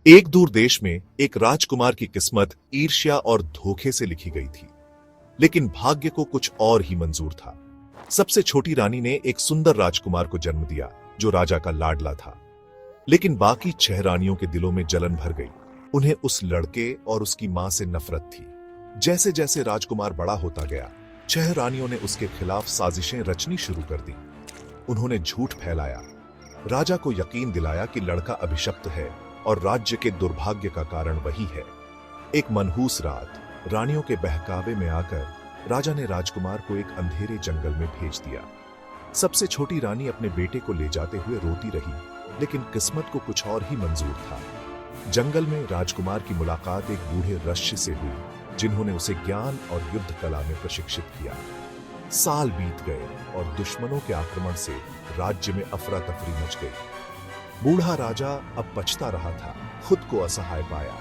एक दूर देश में एक राजकुमार की किस्मत ईर्ष्या और धोखे से लिखी गई थी, लेकिन भाग्य को कुछ और ही मंजूर था। सबसे छोटी रानी ने एक सुंदर राजकुमार को जन्म दिया जो राजा का लाडला था, लेकिन बाकी 6 रानियों के दिलों में जलन भर गई। उन्हें उस लड़के और उसकी मां से नफरत थी। जैसे जैसे राजकुमार बड़ा होता गया, 6 रानियों ने उसके खिलाफ साजिशें रचनी शुरू कर दी। उन्होंने झूठ फैलाया, राजा को यकीन दिलाया कि लड़का अभिशप्त है और राज्य के दुर्भाग्य का कारण वही है। एक मनहूस रात रानियों के बहकावे में आकर राजा ने राजकुमार को एक अंधेरे जंगल में भेज दिया। सबसे छोटी रानी अपने बेटे को ले जाते हुए रोती रही, लेकिन किस्मत को कुछ और ही मंजूर था। जंगल में राजकुमार की मुलाकात एक बूढ़े ऋषि से हुई, जिन्होंने उसे ज्ञान और युद्ध कला में प्रशिक्षित किया। साल बीत गए और दुश्मनों के आक्रमण से राज्य में अफरा तफरी मच गई। बूढ़ा राजा अब पछता रहा था, खुद को असहाय पाया।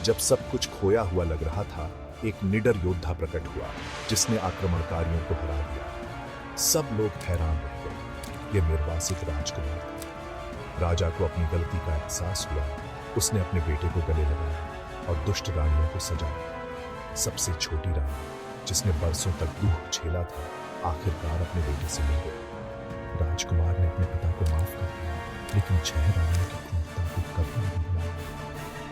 जब सब कुछ खोया हुआ लग रहा था, एक निडर योद्धा प्रकट हुआ, जिसने आक्रमणकारियों को हरा दिया। सब लोग हैरान रह गए। यह निर्वासित राजकुमार था। राजा को अपनी गलती का एहसास हुआ। उसने अपने बेटे को गले लगाया और दुष्ट रानियों को सजाया। सबसे छोटी रानी, जिसने बरसों तक दुख झेला था, आखिरकार अपने बेटे से मिल गई। राजकुमार ने अपने पिता को माफ कर दिया, लेकिन 6 रानियों की क्रूरता को कभी नहीं भुलाया।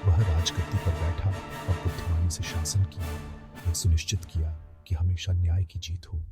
वह राजगद्दी पर बैठा और बुद्धिमानी से शासन किया, यह सुनिश्चित किया कि हमेशा न्याय की जीत हो।